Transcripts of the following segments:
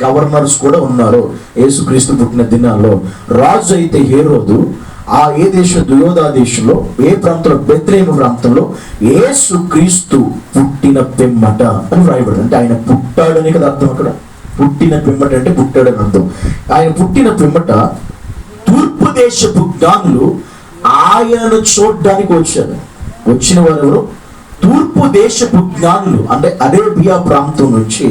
Governors కూడా ఉన్నారు యేసుక్రీస్తు పుట్టిన దినాల్లో. రాజు అయితే హేరోదు ఆ ఏ దేశం, దుయోదా దేశంలో, ఏ ప్రాంతంలో, బెత్లెహేము ప్రాంతంలో యేసుక్రీస్తు పుట్టిన పిమ్మట అని వ్రాయబడింది. అంటే ఆయన పుట్టాడని కదా అర్థం. అక్కడ పుట్టిన పిమ్మట అంటే పుట్టాడని అర్థం. ఆయన పుట్టిన పిమ్మట తూర్పు దేశపు జ్ఞానులు ఆయనను చూడడానికి వచ్చారు. వచ్చిన వారు తూర్పు దేశపు జ్ఞానులు, అంటే అరేబియా ప్రాంతం నుంచి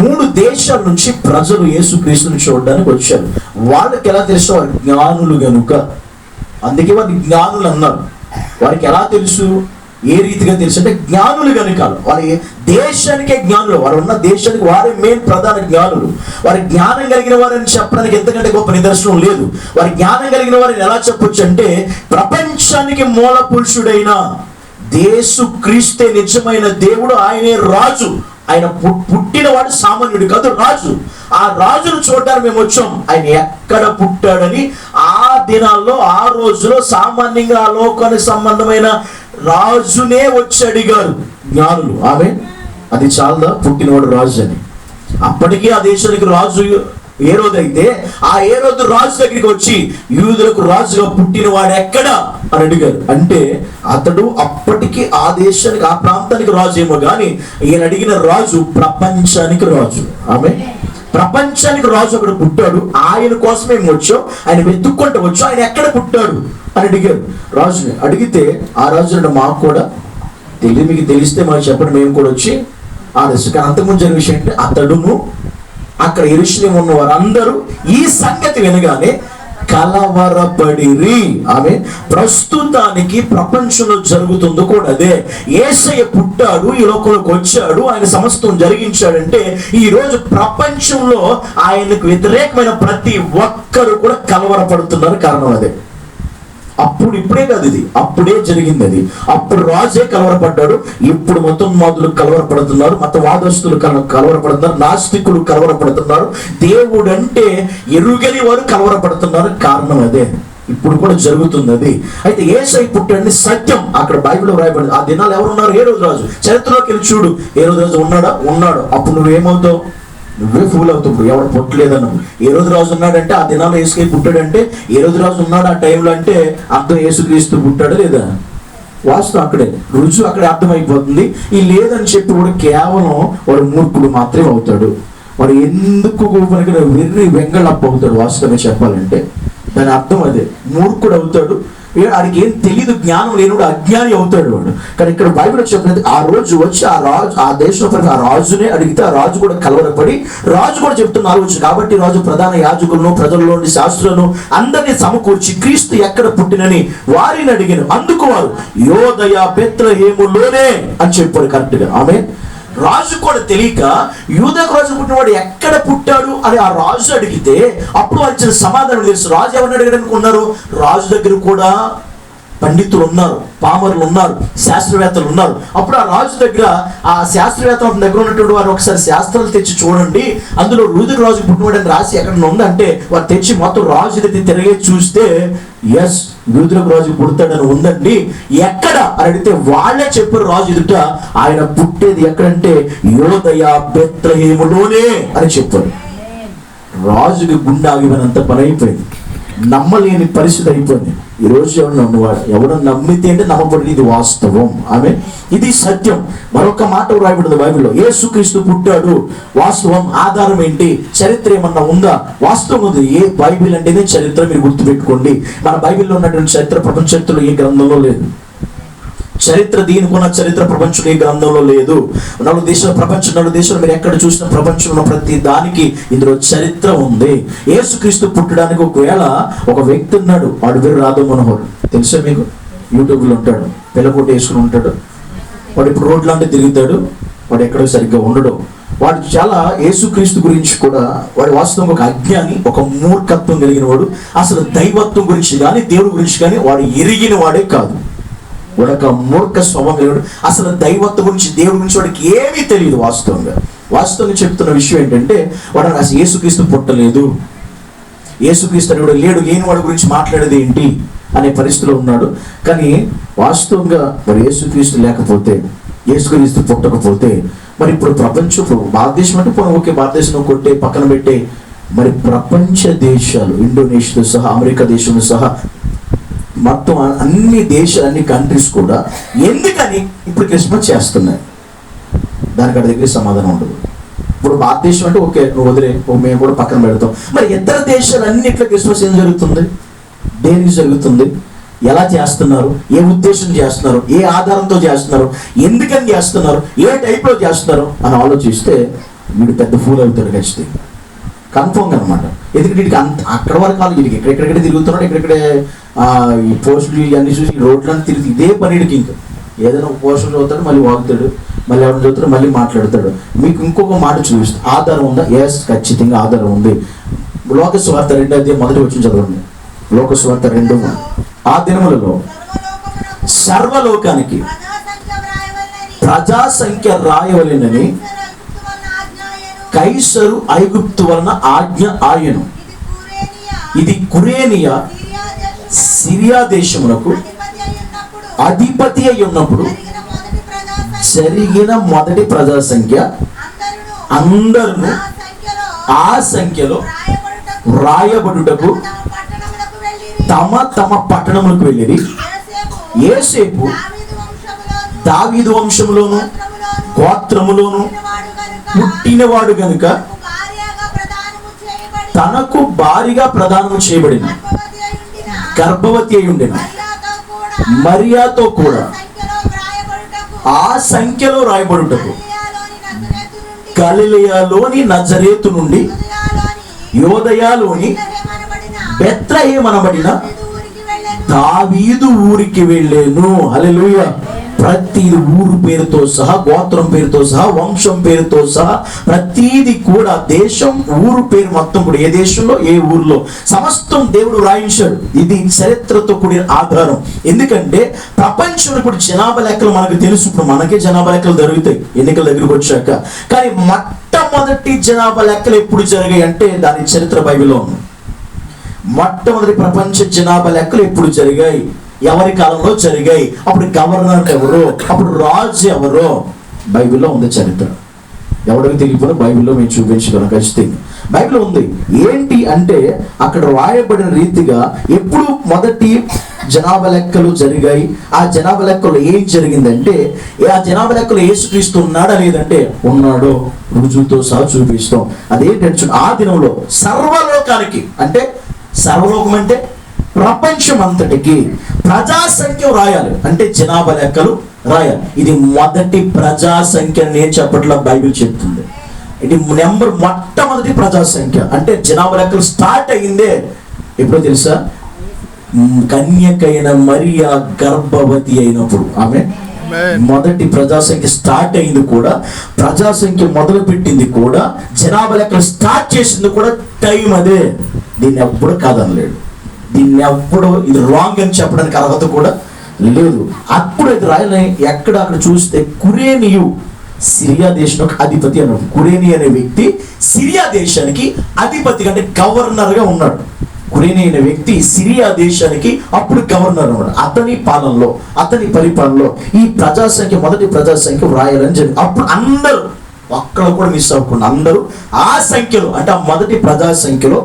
3 దేశాల నుంచి ప్రజలు యేసుక్రీస్తుని చూడడానికి వచ్చారు. వాళ్ళకి ఎలా తెలుసు? వారి జ్ఞానులు గనుక, అందుకే వారి జ్ఞానులు అన్నారు. వారికి ఎలా తెలుసు, ఏ రీతిగా తెలుసు అంటే జ్ఞానులు కనుక. వారి దేశానికే జ్ఞానులు, వారు ఉన్న దేశానికి వారే మెయిన్ ప్రధాన జ్ఞానులు. వారి జ్ఞానం కలిగిన వారిని చెప్పడానికి ఎంతకంటే గొప్ప నిదర్శనం లేదు. వారి జ్ఞానం కలిగిన వారిని ఎలా చెప్పొచ్చు అంటే, ప్రపంచానికి మూల పురుషుడైన యేసుక్రీస్తే నిజమైన దేవుడు, ఆయనే రాజు. ఆయన పుట్టినవాడు సామాన్యుడు కాదు, రాజు. ఆ రాజును చూడడానికి మేము వచ్చాం. ఆయన ఎక్కడ పుట్టాడని ఆ దినాల్లో, ఆ రోజులో సామాన్యంగా ఆ లోకానికి సంబంధమైన రాజునే వచ్చి అడిగారు జ్ఞానులు. ఆమె అది చాలదా పుట్టినవాడు రాజు అని? అప్పటికీ ఆ దేశానికి రాజు హేరోదు అయితే, ఆ హేరోదు రాజు దగ్గరికి వచ్చి యూదులకు రాజుగా పుట్టినవాడు ఎక్కడా అని అడిగారు. అంటే అతడు అప్పటికి ఆ దేశానికి, ఆ ప్రాంతానికి రాజు ఏమో కానీ, ఈయన అడిగిన రాజు ప్రపంచానికి రాజు. ఆమె ప్రపంచానికి రాజు అక్కడ పుట్టాడు. ఆయన కోసం మేము వచ్చాం, ఆయన వెతుక్కుంటూ వచ్చాం. ఆయన ఎక్కడ పుట్టాడు అని అడిగారు రాజుని. అడిగితే ఆ రాజు మాకు కూడా తెలియదు, మీకు తెలిస్తే మాకు చెప్పండి, మేము కూడా వచ్చి ఆదేశం. కానీ అంతకుముందు జరిగిన విషయం అంటే, అతడును అక్కడ యెరూషలేములో ఉన్న వారందరూ ఈ సంగతి వినగానే కలవరపడిరి. ఆమె ప్రస్తుతానికి ప్రపంచంలో జరుగుతుందో కూడా అదే. యేసయ్య పుట్టాడు, ఈ లోకంలోకి వచ్చాడు, ఆయన సమస్తం జరిగించాడంటే ఈ రోజు ప్రపంచంలో ఆయనకు వ్యతిరేకమైన ప్రతి ఒక్కరు కూడా కలవరపడుతున్నారు. కారణం అదే. అప్పుడు ఇప్పుడే కాదు, ఇది అప్పుడే జరిగింది. అది అప్పుడు రాజే కలవరపడ్డాడు. ఇప్పుడు మతోన్మాదులు కలవరపడుతున్నారు, మతవాదస్తులు కలవరపడుతున్నారు, నాస్తికులు కలవరపడుతున్నారు, దేవుడు అంటే ఎరుగని వారు కలవరపడుతున్నారు. కారణం అదే. ఇప్పుడు కూడా జరుగుతుంది అది. అయితే యేసయ్య పుట్టాడని సత్యం అక్కడ బైబిల్లో రాయబడింది. ఆ దినాలు ఎవరున్నారు? హేరోదు రాజు. చరిత్రలోకి వెళ్ళి చూడు, హేరోదు రాజు ఉన్నాడా? ఉన్నాడు. అప్పుడు నువ్వేమవుతావు? నువ్వే ఫూల్ అవుతావు. ఎవరు పుట్టలేదన్నావు. హేరోదు రాజు ఉన్నాడంటే, ఆ దినాల్లో యేసుక్రీస్తు పుట్టాడంటే, హేరోదు రాజు ఉన్నాడు ఆ టైంలో అంటే అర్థం యేసుక్రీస్తు పుట్టాడా లేదా? వాస్తవం అక్కడే, రుజువు అక్కడే అర్థమైపోతుంది. ఈ లేదని చెప్పి కూడా కేవలం వాడు మూర్ఖుడు మాత్రమే అవుతాడు. వాడు ఎందుకు వెర్రి వెంగళప్ప అవుతాడు. వాస్తవంగా చెప్పాలంటే దాని అర్థం అదే, మూర్ఖుడు అవుతాడు. వాడికి ఏం తెలియదు, జ్ఞానం లేనుడు అజ్ఞాని అవుతాడు వాడు. కానీ ఇక్కడ బైబిల్ చెప్పినది, ఆ రోజు వచ్చి ఆ రాజు, ఆ దేశంలో ఆ రాజునే అడిగితే ఆ రాజు కూడా కలవరపడి, రాజు కూడా చెప్తున్నారు వచ్చి. కాబట్టి రాజు ప్రధాన యాజకులను, ప్రజల్లోని శాస్త్రులను అందరినీ సమకూర్చి క్రీస్తు ఎక్కడ పుట్టినని వారిని అడిగాను. అందుకు వారు యోదయ బెత్లెహేములోనే అని చెప్పారు కరెక్ట్గా. ఆమె రాజు కూడా తెలియక యూదాకు రాజు పుట్టినవాడు ఎక్కడ పుట్టాడు అని ఆ రాజు అడిగితే అప్పుడు వాళ్ళు ఇచ్చిన సమాధానం తెలుసు. రాజు ఎవరిని అడగడానికి ఉన్నారు? రాజు దగ్గర కూడా పండితులు ఉన్నారు, పామరులు ఉన్నారు, శాస్త్రవేత్తలు ఉన్నారు. అప్పుడు ఆ రాజు దగ్గర, ఆ శాస్త్రవేత్తల దగ్గర ఉన్నటువంటి వారు ఒకసారి శాస్త్రాలు తెచ్చి చూడండి, అందులో యూదుకు రాజు పుట్టినవాడని రాసి ఎక్కడ ఉందంటే వారు తెచ్చి మొత్తం రాజు దగ్గర తిరిగే చూస్తే ఎస్ యూదులకు రాజు పుడతాడని ఉందండి. ఎక్కడ అని అడిగితే వాళ్ళే చెప్పారు రాజు ఎదుట, ఆయన పుట్టేది ఎక్కడంటే యోదయ బెత్లెహేములోనే అని చెప్పారు. రాజుకి గుండె ఆగిపోయినంత పని అయిపోయింది, నమ్మలేని పరిస్థితి అయిపోయింది. ఈరోజు ఎవరు నమ్మితే అంటే నమ్మబడి, ఇది వాస్తవం. ఆమె ఇది సత్యం. మరొక మాట రాయబడింది బైబిల్లో, యేసుక్రీస్తు పుట్టాడు. వాస్తవం. ఆధారం ఏంటి? చరిత్ర ఏమన్నా ఉందా? వాస్తవం ఉంది. ఏ బైబిల్ అంటేనే చరిత్ర, మీరు గుర్తుపెట్టుకోండి. మన బైబిల్లో ఉన్నటువంటి చరిత్ర ప్రపంచ చరిత్రలో ఏ గ్రంథంలో లేదు. చరిత్ర, దీనికున్న చరిత్ర ప్రపంచంలో ఏ గ్రంథంలో లేదు. 4 దేశాలు, ప్రపంచం 4 దేశాలు మీరు ఎక్కడ చూసిన ప్రపంచంలో ప్రతి దానికి ఇందులో చరిత్ర ఉంది. యేసుక్రీస్తు పుట్టడానికి ఒకవేళ ఒక వ్యక్తి ఉన్నాడు, వాడు పేరు రాధా మనోహర్. తెలుసా మీకు? యూట్యూబ్లో ఉంటాడు, పిల్లకోట వేసుకుని ఉంటాడు. వాడు ఇప్పుడు రోడ్లంటే తిరుగుతాడు, వాడు ఎక్కడో సరిగ్గా ఉండడు. వాడు చాలా యేసుక్రీస్తు గురించి కూడా వాడు వాస్తవంగా ఒక అజ్ఞాని, ఒక మూర్ఖత్వం కలిగిన వాడు. అసలు దైవత్వం గురించి కానీ దేవుడి గురించి కానీ వాడు ఎరిగిన వాడే కాదు. వాడు ఒక మూర్ఖ స్వభావం కలిగిన, అసలు దైవత్వం గురించి, దేవుడి గురించి వాడికి ఏమీ తెలియదు. వాస్తవంగా చెప్తున్న విషయం ఏంటంటే, వాడు అసలు యేసుక్రీస్తు పుట్టలేదు, యేసుక్రీస్తు అని లేడు, లేని వాడి గురించి మాట్లాడేది ఏంటి అనే పరిస్థితిలో ఉన్నాడు. కానీ వాస్తవంగా మరి యేసుక్రీస్తు లేకపోతే, యేసుక్రీస్తు పుట్టకపోతే మరి ఇప్పుడు ప్రపంచం, భారతదేశం అంటే పోనీ ఓకే, భారతదేశం కొట్టే పక్కన పెట్టే, మరి ప్రపంచ దేశాలు, ఇండోనేషియాతో సహా, అమెరికా దేశంలో సహా, మొత్తం అన్ని దేశాలు, అన్ని కంట్రీస్ కూడా ఎందుకని ఇప్పుడు క్రిస్మస్ చేస్తున్నాయి? దానికి అక్కడ దగ్గర సమాధానం ఉండదు. ఇప్పుడు భారతదేశం అంటే ఓకే, నువ్వు వదిలే, మేము కూడా పక్కన పెడతాం. మరి ఇతర దేశాలు అన్నిట్లో క్రిస్మస్ ఏం జరుగుతుంది? దేనికి జరుగుతుంది? ఎలా చేస్తున్నారు? ఏ ఉద్దేశం చేస్తున్నారు? ఏ ఆధారంతో చేస్తున్నారు? ఎందుకని చేస్తున్నారు? ఏ టైప్లో చేస్తున్నారు అని ఆలోచిస్తే వీడు పెద్ద ఫూల్ అవుతాడు ఖచ్చితంగా, కన్ఫర్మ్ అనమాట. ఎందుకంటే వీడికి అక్కడ వరకు కాదు, వీడికి ఎక్కడెక్కడే తిరుగుతున్నాడు, ఎక్కడెక్కడే ఈ పోస్టులు ఇవన్నీ చూసి రోడ్లను తిరిగి ఇదే పనిడికి. ఇంకా ఏదైనా ఒక పోస్టులు చదువుతాడు, మళ్ళీ వాగుతాడు, మళ్ళీ ఎవరిని చదువుతాడు, మళ్ళీ మాట్లాడతాడు. మీకు ఇంకొక మాట చూపిస్తాడు, ఆధారం ఉందా? ఎస్, ఖచ్చితంగా ఆధారం ఉంది. లోకసువార్త 2:1 చదవండి. లోకసువార్త 2. ఆ దినములలో సర్వలోకానికి ప్రజా సంఖ్య రాయవలెనని కైసరు ఐగుప్తు వలన ఆజ్ఞ ఆయను. ఇది కురేనియా సిరియా దేశమునకు అధిపతి అయి ఉన్నప్పుడు జరిగిన మొదటి ప్రజా సంఖ్య. అందరూ ఆ సంఖ్యలో రాయబడుటకు తమ తమ పట్టణములకు వెళ్ళిరి. యోసేపు దావీదు వంశములోను గోత్రములోను పుట్టినవాడు గనుక తనకు భారీగా ప్రదానము చేయబడిన, గర్భవతి అయి ఉండిన మరియాతో కూడా ఆ సంఖ్యలో రాయబడుటకు గలిలయలోని నజరేతు నుండి యోదయలోని బెత్లెహేమనబడిన దావీదు ఊరికి వెళ్ళాను. హల్లెలూయా. ప్రతి ఊరు పేరుతో సహా, గోత్రం పేరుతో సహా, వంశం పేరుతో సహా, ప్రతిది కూడా, దేశం, ఊరు పేరు మొత్తం కూడా, ఏ దేశంలో ఏ ఊర్లో సమస్తం దేవుడు రాయించాడు. ఇది చరిత్రతో కూడిన ఆధారం. ఎందుకంటే ప్రపంచంలో ఇప్పుడు జనాభా లెక్కలు మనకు తెలుసు, ఇప్పుడు మనకే జనాభా లెక్కలు జరుగుతాయి ఎన్నికల దగ్గరకు వచ్చాక. కానీ మొట్టమొదటి జనాభా లెక్కలు ఎప్పుడు జరిగాయి అంటే దాని చరిత్ర బైబిల్లో ఉంది. మొట్టమొదటి ప్రపంచ జనాభా లెక్కలు ఎప్పుడు జరిగాయి, ఎవరి కాలంలో జరిగాయి, అప్పుడు గవర్నర్ ఎవరు, అప్పుడు రాజు ఎవరు, బైబిల్లో ఉంది చరిత్ర. ఎవరికి తెలియకపోయినా బైబిల్లో మేము చూపించగలం ఖచ్చితంగా. బైబిల్ ఉంది. ఏంటి అంటే అక్కడ రాయబడిన రీతిగా ఎప్పుడు మొదటి జనాభా లెక్కలు జరిగాయి. ఆ జనాభా లెక్కలు ఏం జరిగిందంటే, ఆ జనాభా లెక్కలు యేసుక్రీస్తు ఉన్నాడా లేదంటే ఉన్నాడో రుజువుతో సహా చూపిస్తాం. అదేంటంటే ఆ దినంలో సర్వలోకానికి, అంటే సర్వలోకం అంటే ప్రపంచం అంతటికి ప్రజా సంఖ్య రాయాలి, అంటే జనాభా లెక్కలు రాయాలి. ఇది మొదటి ప్రజా సంఖ్య నేను చెప్పట్లా, బైబిల్ చెప్తుంది. ఇది మొట్టమొదటి ప్రజా సంఖ్య. అంటే జనాభా లెక్కలు స్టార్ట్ అయ్యిందే ఎప్పుడో తెలుసా? కన్యకైన మరియా గర్భవతి అయినప్పుడు. ఆమె మొదటి ప్రజా సంఖ్య స్టార్ట్ అయింది కూడా, ప్రజా సంఖ్య మొదలు పెట్టింది కూడా, జనాభా లెక్కలు స్టార్ట్ చేసింది కూడా టైం అదే. దీన్ని ఎప్పుడు కాదనలేడు, దీన్ని ఎప్పుడు ఇది రాంగ్ అని చెప్పడానికి అర్హత కూడా లేదు. అప్పుడు ఇది రాయని ఎక్కడ అక్కడ చూస్తే కురేనియు సిరియా దేశానికి అధిపతి అన్నాడు. కురేని అనే వ్యక్తి సిరియా దేశానికి అధిపతి, అంటే గవర్నర్ గా ఉన్నాడు. కురేని అనే వ్యక్తి సిరియా దేశానికి అప్పుడు గవర్నర్ అన్నాడు. అతని పాలనలో, అతని పరిపాలనలో ఈ ప్రజా సంఖ్య, మొదటి ప్రజా సంఖ్య రాయాలని జరిగింది. అప్పుడు అందరూ ఒక్కళ్ళు కూడా మిస్ అవ్వకుండా అందరూ ఆ సంఖ్యలో, అంటే ఆ మొదటి ప్రజా సంఖ్యలో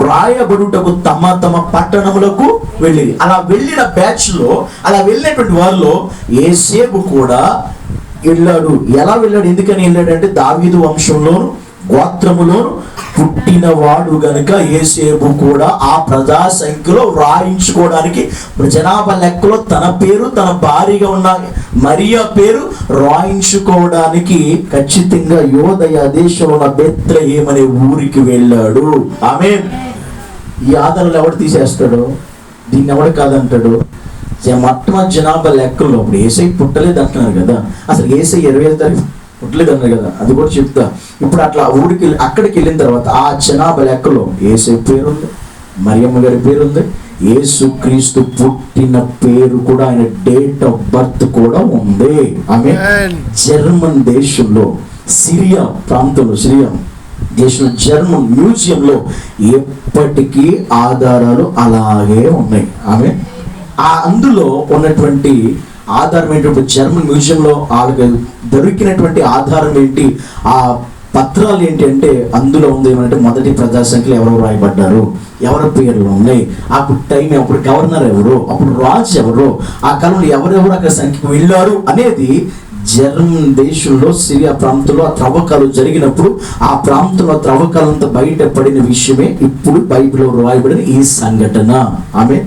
రాయబడుటకు తమ తమ పట్టణములకు వెళ్ళింది. అలా వెళ్ళిన బ్యాచ్ లో, అలా వెళ్ళినటువంటి వారిలో యోసేపు కూడా వెళ్ళాడు. ఎలా వెళ్ళాడు, ఎందుకని వెళ్ళాడు అంటే దావీదు వంశంలోను గోత్రములోను పుట్టినవాడు గనుక యోసేపు కూడా ఆ ప్రజా సంఖ్యలో రాయించుకోవడానికి, జనాభా లెక్కలో తన పేరు, తన భార్యగా ఉన్న మరియా పేరు రాయించుకోవడానికి ఖచ్చితంగా యోదయ దేశంలో ఉన్న బెత్లెహేము అనే ఊరికి వెళ్ళాడు. ఆమేన్. ఈ ఆధారాలు ఎవడు తీసేస్తాడు? దీన్ని ఎవడు కాదంటాడు? మొట్టమొదటి జనాభా లెక్కల్లో ఇప్పుడు ఏసై పుట్టలేదు అంటున్నారు కదా, అసలు ఏసై 25వ తారీఖు పుట్టలేదు అన్నారు కదా, అది కూడా చెప్తా. ఇప్పుడు అట్లా ఊరికి అక్కడికి వెళ్ళిన తర్వాత ఆ జనాభా లెక్కలో ఏసై పేరు ఉంది, మరియమ్మ గారి పేరు ఉంది, యేసుక్రీస్తు పుట్టిన పేరు కూడా, ఆయన డేట్ ఆఫ్ బర్త్ కూడా ఉంది. ఆమె జర్మన్ దేశంలో సిరియా ప్రాంతంలో, సిరియా దేశంలో జర్మన్ మ్యూజియంలో ఎప్పటికీ ఆధారాలు అలాగే ఉన్నాయి. ఆమె అందులో ఉన్నటువంటి ఆధారం ఏంటంటే జర్మన్ మ్యూజియంలో వాళ్ళకి దొరికినటువంటి ఆధారం ఏంటి, ఆ పత్రాలు ఏంటి అంటే అందులో ఉంది ఏమంటే మొదటి ప్రజా సంఖ్యలో ఎవరు రాయబడ్డారు, ఎవరి పేర్లు ఉన్నాయి, అప్పుడు టైం, అప్పుడు గవర్నర్ ఎవరు, అప్పుడు రాజు ఎవరు, ఆ కాలంలో ఎవరెవరు అక్కడ సంఖ్యకు వెళ్ళారు అనేది జర్మన్ దేశంలో సిరియా ప్రాంతంలో ఆ త్రవ్వకాలు జరిగినప్పుడు ఆ ప్రాంతంలో త్రవ్వకాలంతా బయటపడిన విషయమే ఇప్పుడు బైబిల్లో రాయబడిన ఈ సంఘటన. ఆమె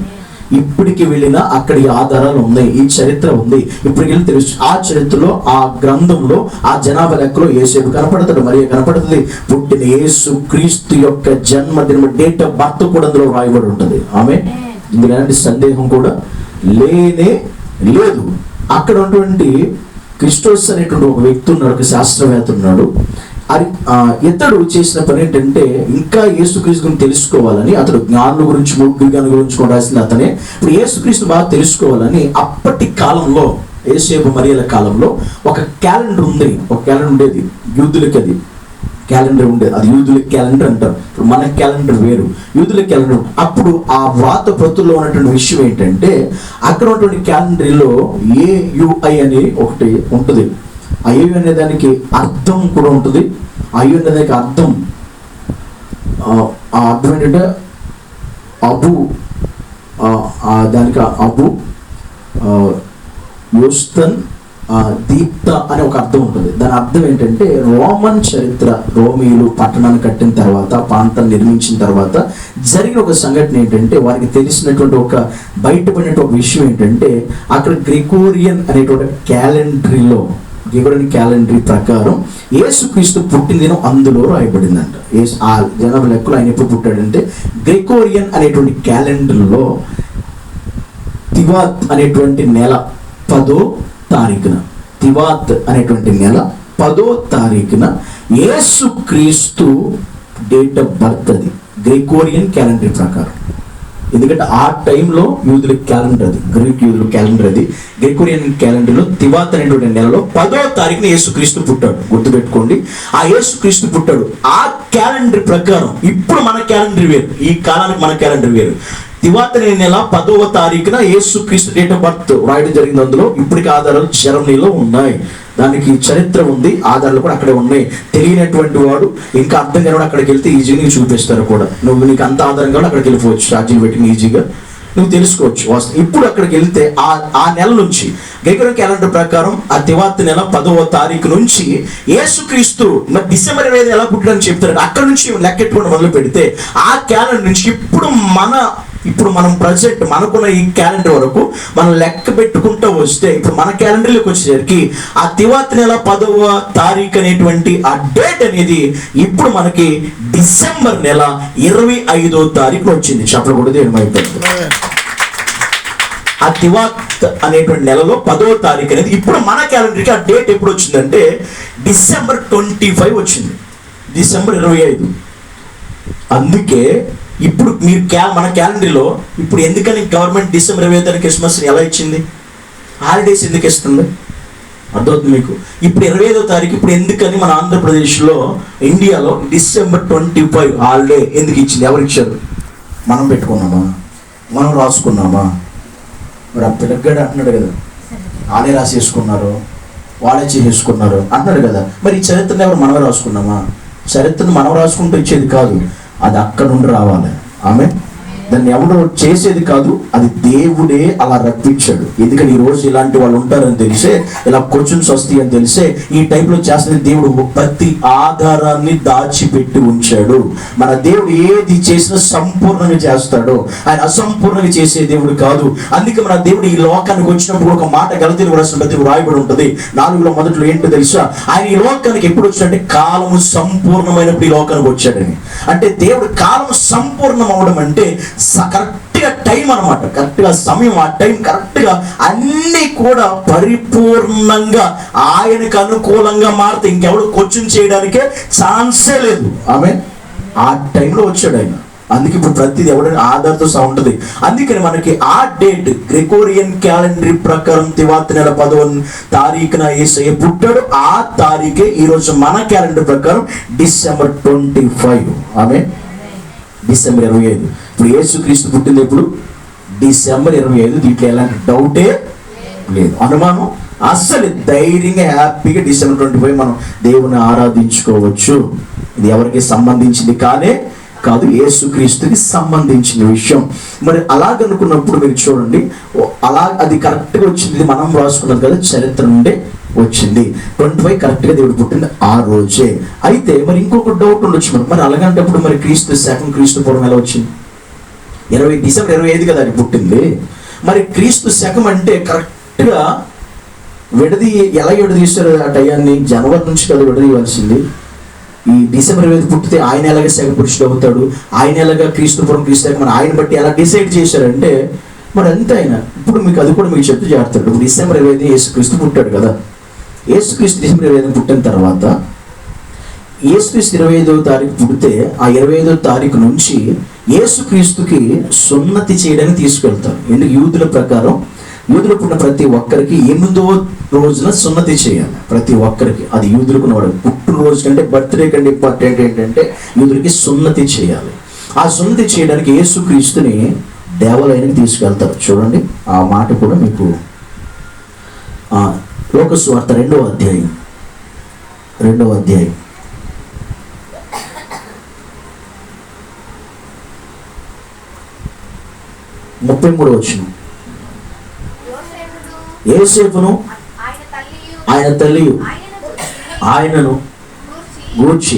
ఇప్పటికి వెళ్ళినా అక్కడి ఆధారాలు ఉన్నాయి, ఈ చరిత్ర ఉంది, ఇప్పటికి వెళ్ళి తెలుసు. ఆ చరిత్రలో, ఆ గ్రంథంలో, ఆ జనాభా లెక్కలో యేసేపు కనపడతాడు, మరియ కనపడుతుంది. పుట్టిన యేసు క్రీస్తు యొక్క జన్మదినం డేట్ ఆఫ్ బర్త్ కూడా అందులో రాయబడి ఉంటుంది. ఆమె ఇందులో ఎలాంటి సందేహం కూడా లేనే లేదు. అక్కడ ఉన్నటువంటి క్రిస్టోస్ అనేటువంటి ఒక వ్యక్తి ఉన్నాడు, ఒక శాస్త్రవేత్త ఉన్నాడు. అది ఇతడు చేసిన పని ఏంటంటే ఇంకా యేసుక్రీస్తుని తెలుసుకోవాలని, అతడు జ్ఞానుల గురించి, మూఢజ్ఞానుల గురించి కూడా రాసింది అతనే. ఇప్పుడు యేసుక్రీస్తు బాగా తెలుసుకోవాలని అప్పటి కాలంలో, యేసేపు మరియల కాలంలో ఒక క్యాలెండర్ ఉంది, ఒక క్యాలెండర్ ఉండేది యూదులకి, అది క్యాలెండర్ ఉండేది, అది యూదుల క్యాలెండర్ అంటారు. ఇప్పుడు మన క్యాలెండర్ వేరు, యూదుల క్యాలెండర్. అప్పుడు ఆ వ్రాత ప్రతుల్లో ఉన్నటువంటి విషయం ఏంటంటే అక్కడ ఉన్నటువంటి క్యాలెండర్లో AUI అని ఒకటి ఉంటుంది. అయ్యు అనే దానికి అర్థం కూడా ఉంటుంది. అయ్యు అనే దానికి అర్థం, ఆ అర్థం ఏంటంటే అబు, దానికి అబు యోస్తన్ దీప్త అనే ఒక అర్థం ఉంటుంది. దాని అర్థం ఏంటంటే రోమన్ చరిత్ర, రోమిలు పట్టణాన్ని కట్టిన తర్వాత, ప్రాంతాన్ని నిర్మించిన తర్వాత జరిగిన ఒక సంఘటన ఏంటంటే వారికి తెలిసినటువంటి ఒక బయటపడినటువంటి ఒక విషయం ఏంటంటే అక్కడ గ్రెగోరియన్ అనేటువంటి క్యాలెండరీలో, గ్రెగోరియన్ క్యాలెండరీ ప్రకారం యేసుక్రీస్తు పుట్టిన దినం అందులో రాయబడిందంట. ఆ జనాభా లెక్కలో ఆయన ఎప్పుడు పుట్టాడంటే గ్రెగోరియన్ అనేటువంటి క్యాలెండర్లో తివాత్ అనేటువంటి నెల 10వ తారీఖున, తివాత్ అనేటువంటి నెల 10వ తారీఖున యేసుక్రీస్తు డేట్ ఆఫ్ బర్త్, అది గ్రెగోరియన్ క్యాలెండర్ ప్రకారం. ఎందుకంటే ఆ టైంలో యూదుల క్యాలెండర్, అది గ్రీక్ యూదుల క్యాలెండర్, అది గ్రెగోరియన్ క్యాలెండర్లో తివాత్ అనేటువంటి నెలలో 10వ తారీఖున యేసుక్రీస్తు పుట్టాడు. గుర్తుపెట్టుకోండి, ఆ యేసుక్రీస్తు పుట్టాడు. ఆ క్యాలెండర్ ప్రకారం ఇప్పుడు మన క్యాలెండర్ వేరు, ఈ కాలానికి మన క్యాలెండర్ వేరు. తివాత్ అనే నెల 10వ తారీఖున యేసుక్రీస్తు డేట్ ఆఫ్ బర్త్ రాయడం జరిగింది. అందులో ఇప్పటికి ఆధారాలు జర్మనీలో ఉన్నాయి, దానికి చరిత్ర ఉంది, ఆధారాలు కూడా అక్కడే ఉన్నాయి. తెలియనటువంటి వాడు, ఇంకా అర్థం కాని వాడు అక్కడికి వెళ్తే ఈజీగా నీకు చూపిస్తారు కూడా. నువ్వు నీకు అంత ఆధారం కూడా అక్కడికి వెళ్ళిపోవచ్చు, ఛార్జీలు పెట్టి ఈజీగా నువ్వు తెలుసుకోవచ్చు. ఇప్పుడు అక్కడికి వెళ్తే ఆ నెల నుంచి గ్రెగోరియన్ క్యాలెండర్ ప్రకారం ఆ తివాత్ నెల 10వ తారీఖు నుంచి యేసుక్రీస్తు మరి డిసెంబర్ 25 ఎలా పుట్టాడని చెప్తారు. అక్కడ నుంచి లెక్కెట్టుకోవడం మొదలు పెడితే ఆ క్యాలెండర్ నుంచి ఇప్పుడు మనం ప్రజెంట్ మనకున్న ఈ క్యాలెండర్ వరకు మనం లెక్క పెట్టుకుంటూ వస్తే ఇప్పుడు మన క్యాలెండర్లోకి వచ్చేసరికి ఆ తివాత్ నెల 10వ తారీఖు అనేటువంటి ఆ డేట్ అనేది ఇప్పుడు మనకి డిసెంబర్ నెల 25వ తారీఖున వచ్చింది. చెప్పకూడదు ఏమైపోయింది. ఆ తివాత్ అనేటువంటి నెలలో 10వ తారీఖు అనేది ఇప్పుడు మన క్యాలెండర్కి ఆ డేట్ ఎప్పుడు వచ్చిందంటే డిసెంబర్ 25 వచ్చింది, డిసెంబర్ 25. అందుకే ఇప్పుడు మీరు మన క్యాలెండర్లో ఇప్పుడు ఎందుకని గవర్నమెంట్ డిసెంబర్ 25 క్రిస్మస్ ఎలా ఇచ్చింది, హాలిడేస్ ఎందుకు ఇస్తుంది అర్థమవుతుంది మీకు. ఇప్పుడు 25వ తారీఖు ఇప్పుడు ఎందుకని మన ఆంధ్రప్రదేశ్లో, ఇండియాలో డిసెంబర్ 25 హాలిడే ఎందుకు ఇచ్చింది, ఎవరు ఇచ్చారు? మనం పెట్టుకున్నామా, మనం రాసుకున్నామా? మరి ఆ పిల్లగాడు అంటున్నాడు కదా, వాళ్ళే రాసేసుకున్నారు, వాళ్ళే చేసేసుకున్నారు అంటున్నాడు కదా. మరి ఈ చరిత్రను ఎవరు మనమే రాసుకున్నామా? చరిత్రను మనం రాసుకుంటూ ఇచ్చేది కాదు, అది అక్కడ నుండి రావాలి. ఆమె దాన్ని ఎవడో చేసేది కాదు, అది దేవుడే అలా రప్పించాడు. ఎందుకని ఈ రోజు ఇలాంటి వాళ్ళు ఉంటారని తెలిసే, ఇలా క్వశ్చన్స్ వస్తాయి అని తెలిసే ఈ టైప్లో చేస్తుంది. దేవుడు ప్రతి ఆధారాన్ని దాచిపెట్టి ఉంచాడు. మన దేవుడు ఏది చేసినా సంపూర్ణంగా చేస్తాడు, ఆయన అసంపూర్ణంగా చేసే దేవుడు కాదు. అందుకే మన దేవుడు ఈ లోకానికి వచ్చినప్పుడు ఒక మాట గలతీయులకు రాసిన పత్రికలో రాయబడి ఉంటుంది 4లో మొదట్లో ఏంటో తెలుసా, ఆయన ఈ లోకానికి ఎప్పుడు వచ్చాడంటే కాలము సంపూర్ణమైనప్పుడు ఈ లోకానికి వచ్చాడని. అంటే దేవుడు కాలం సంపూర్ణం అవడం అంటే కరెక్ట్గా టైం అనమాట, కరెక్ట్గా సమయం, ఆ టైం కరెక్ట్గా అన్నీ కూడా పరిపూర్ణంగా ఆయనకు అనుకూలంగా మారితే ఇంకెవడు క్వశ్చన్ చేయడానికే ఛాన్సే లేదు. ఆమె ఆ టైంలో వచ్చాడు ఆయన. అందుకే ఇప్పుడు ప్రతిది ఎవడైనా ఆధార్తో సహా ఉంటుంది. అందుకని మనకి ఆ డేట్ గ్రెగోరియన్ క్యాలెండర్ ప్రకారం తివాత్ నెల 10వ తారీఖున యేసయ్య పుట్టాడు. ఆ తారీఖే ఈరోజు మన క్యాలెండర్ ప్రకారం డిసెంబర్ 25. ఆమె డిసెంబర్ 25. ఇప్పుడు యేసుక్రీస్తు పుట్టింది ఎప్పుడు? డిసెంబర్ 25. దీంట్లో ఎలాంటి డౌటే లేదు, అనుమానం అస్సలు ధైర్యంగా హ్యాపీగా December 25 మనం దేవుని ఆరాధించుకోవచ్చు. ఇది ఎవరికి సంబంధించింది కాదు, యేసుక్రీస్తుకి సంబంధించిన విషయం. మరి అలాగనుకున్నప్పుడు మీరు చూడండి, అలా అది కరెక్ట్గా వచ్చింది. మనం రాసుకున్నది కదా, చరిత్ర నుండే వచ్చింది. 25 కరెక్ట్గా దేవుడు పుట్టింది ఆ రోజే. అయితే మరి ఇంకొక డౌట్ ఉండొచ్చు, మరి అలాగంటప్పుడు మరి క్రీస్తు శకం క్రీస్తు పూర్వం ఎలా వచ్చింది? December 25 కదా అది పుట్టింది. మరి క్రీస్తు శకం అంటే కరెక్ట్గా ఎలా విడదీశారు ఆ టయాన్ని? జనవరి నుంచి కదా విడదీయవలసింది. ఈ December 25 పుట్టితే ఆయన ఎలాగ శక పురుషుడు అవుతాడు, ఆయన ఎలాగ క్రీస్తుపురం క్రీస్తు మరి ఆయన బట్టి ఎలా డిసైడ్ చేశారంటే మరి అంతే. ఆయన ఇప్పుడు మీకు అది కూడా మీకు చెప్తూ చేస్తాడు. ఇప్పుడు December 25 యేసుక్రీస్తు పుట్టాడు కదా. యేసుక్రీస్తు December 25 పుట్టిన తర్వాత యేసుక్రీస్తు 25వ తారీఖు పుడితే ఆ 25వ తారీఖు నుంచి యేసుక్రీస్తుకి సున్నతి చేయడానికి తీసుకెళ్తారు. ఎందుకు? యూదుల ప్రకారం యూదులు పుట్టిన ప్రతి ఒక్కరికి 8వ రోజున సున్నతి చేయాలి. ప్రతి ఒక్కరికి. అది యూదులకు పుట్టినరోజు కంటే బర్త్డే కంటే ఇంపార్టెంట్ ఏంటంటే యూదులకి సున్నతి చేయాలి. ఆ సున్నతి చేయడానికి యేసుక్రీస్తుని దేవాలయానికి తీసుకెళ్తారు. చూడండి ఆ మాట కూడా మీకు లోక సువార్త 2వ అధ్యాయం 33వ వచనం. యోసేపును ఆయన తల్లియు ఆయనను గూర్చి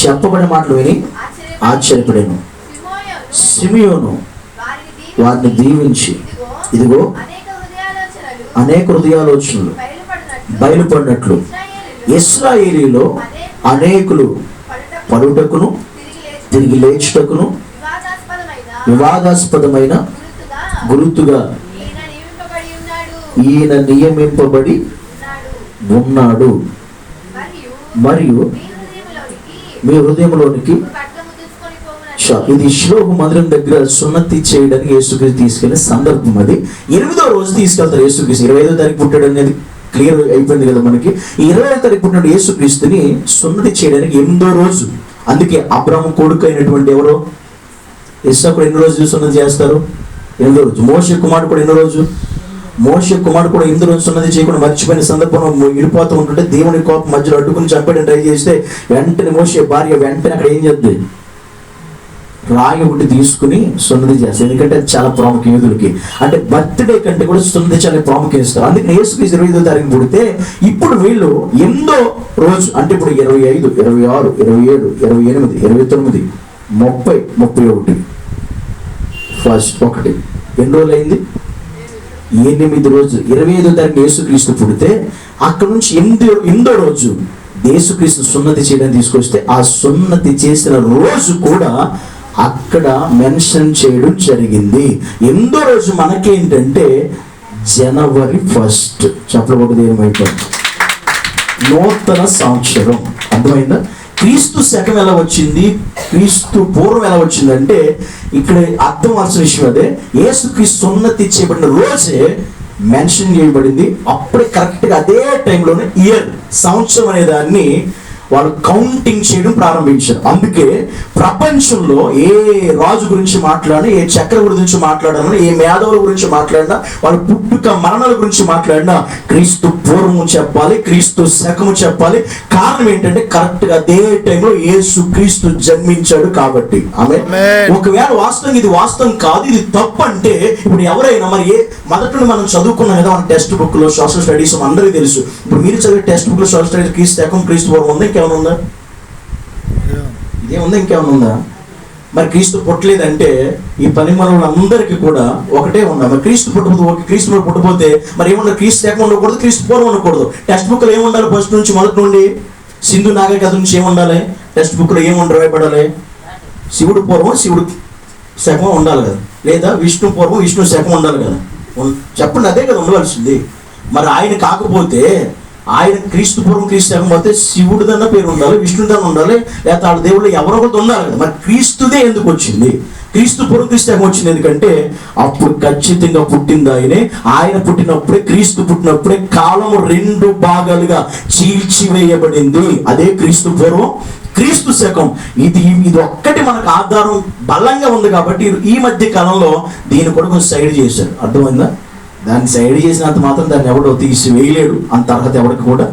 చెప్పబడిన మాటలు విని ఆశ్చర్యపడాను. సిమియోను వారిని దీవించి, ఇదిగో అనేక హృదయాలోచనలు బయలుపడినట్లు ఇశ్రాయేలీలో అనేకులు పడుటకును తిరిగి లేచుటకును వివాదాస్పదమైన గుర్తుగా ఈయన నియమింపబడి ఉన్నాడు. మరియు మీ హృదయంలోనికి ఇది షిలోహు మందిరం దగ్గర సున్నతి చేయడానికి యేసుక్రీస్తు తీసుకెళ్లే సందర్భం. అది 8వ రోజు తీసుకెళ్తారు యేసుక్రీస్తు. 25వ తారీఖు పుట్టాడు అనేది క్లియర్ అయిపోయింది కదా మనకి. ఈ 25వ తారీఖు పుట్టిన యేసుక్రీస్తుని సున్నతి చేయడానికి 8వ రోజు. అందుకే అబ్రాహాము కొడుకు అయినటువంటి ఎవరో ఇస్సాకు ఎన్ని రోజు సున్నతి చేస్తారు? 8వ రోజు. మోషే కుమారుడు కూడా ఎన్నో రోజు? మోషే కుమారుడు కూడా 8వ రోజు సున్నతి చేయకుండా మర్చిపోయిన సందర్భంలో ఇడిపోతూ ఉంటుంటే దేవుని కోపం మధ్యలో అడ్డుకుని చంపేయడం ట్రై చేస్తే వెంటనే మోషే భార్య వెంటనే అక్కడ ఏం చేద్ది? రాయి ఒకటి తీసుకుని సున్నతి చేస్తారు. ఎందుకంటే అది చాలా ప్రాముఖ్యం యూదులకి. అంటే బర్త్డే కంటే కూడా సున్నతి చాలా ప్రాముఖ్యం ఇస్తారు. అందుకని యేసుక్రీస్తు 25వ తారీఖు పుడితే ఇప్పుడు వీళ్ళు 8వ రోజు అంటే ఇప్పుడు 25, 26, 27, 28, 29, 30, 31 ఫస్ట్ ఒకటి ఎన్ని రోజులు అయింది? 8 రోజు. 25వ తారీఖు యేసుక్రీస్తు పుడితే అక్కడ నుంచి 8వ రోజు యేసుక్రీస్తు సున్నతి చేయడానికి తీసుకొస్తే ఆ సున్నతి చేసిన రోజు కూడా అక్కడ మెన్షన్ చేయడం జరిగింది. 8వ రోజు మనకేంటంటే January 1. చెప్పబోతుంది ఏమైపోయింది? నూతన సంవత్సరం. అర్థమైందా? క్రీస్తు శకం ఎలా వచ్చింది, క్రీస్తు పూర్వం ఎలా వచ్చిందంటే ఇక్కడ అర్థం అవ్వాల్సిన విషయం అదే. యేసుక్రీస్తు సున్నతి చేయబడిన రోజే మెన్షన్ చేయబడింది. అప్పుడే కరెక్ట్గా అదే టైంలోనే ఇయర్ సంవత్సరం అనే దాన్ని వాళ్ళు కౌంటింగ్ చేయడం ప్రారంభించారు. అందుకే ప్రపంచంలో ఏ రాజు గురించి మాట్లాడినా, ఏ చక్రవర్తి గురించి మాట్లాడినా, ఏ మేధావుల గురించి మాట్లాడినా, వాళ్ళ పుట్టుక మరణాల గురించి మాట్లాడినా క్రీస్తు పూర్వము చెప్పాలి, క్రీస్తు శకము చెప్పాలి. కారణం ఏంటంటే కరెక్ట్గా అదే టైంలో యేసు క్రీస్తు జన్మించాడు కాబట్టి. ఒకవేళ వాస్తవం ఇది వాస్తవం కాదు, ఇది తప్పు అంటే ఇప్పుడు ఎవరైనా మరి మొదట మనం చదువుకున్నాం కదా మన టెక్స్ట్ బుక్ లో, సోషల్ స్టడీస్ అందరికీ తెలుసు. ఇప్పుడు మీరు చదివే టెక్స్ట్ బుక్ లో సోషల్ స్టడీస్ క్రీస్తు శకం క్రీస్తు పూర్వం ఉంది. ఇంకేమైనా ఉందా? ఇదేముందా? ఇంకేమైనా ఉందా? మరి క్రీస్తు పుట్టలేదంటే ఈ పని మనలందరికీ కూడా ఒకటే ఉందా? మరి క్రీస్తు పుట్టబోదు, ఓకే క్రీస్తు పుట్టబోతే మరి ఏమన్నా క్రీస్తు శకం ఉండకూడదు, క్రీస్తు పూర్వం ఉండకూడదు. టెక్స్ట్ బుక్ లో ఏముండాలి? ఫస్ట్ నుంచి మొదటి నుండి సింధు నాగరికత నుంచి ఏముండాలి? టెక్స్ట్ బుక్ లో ఏముండ రాయబడాలి? శివుడు పూర్వం శివుడు శకం ఉండాలి కదా, లేదా విష్ణు పూర్వం విష్ణు శకం ఉండాలి కదా. చెప్పండి, అదే కదా ఉండవలసింది. మరి ఆయన కాకపోతే ఆయన క్రీస్తు పూర్వం క్రీస్తు శకం పోతే శివుడిదన్న పేరు ఉండాలి, విష్ణుదన్న ఉండాలి, లేదా వాళ్ళ దేవుళ్ళు ఎవరో ఒకటి ఉండాలి కదా. మరి క్రీస్తుదే ఎందుకు వచ్చింది? క్రీస్తు పూర్వం క్రీస్తు శకం వచ్చింది ఎందుకంటే అప్పుడు ఖచ్చితంగా పుట్టింది ఆయనే. ఆయన పుట్టినప్పుడే, క్రీస్తు పుట్టినప్పుడే కాలము 2 భాగాలుగా చీల్చివేయబడింది. అదే క్రీస్తు పూర్వం క్రీస్తు శకం. ఇది ఒక్కటి మనకు ఆధారం బలంగా ఉంది కాబట్టి ఈ మధ్య కాలంలో దీన్ని కూడా కొంచెం సైడ్ చేశారు. అర్థమైందా? దాన్ని సైడ్ చేసినంత మాత్రం దాన్ని ఎవడో తీసి వేయలేడు, అంత అర్హత ఎవరికి కూడా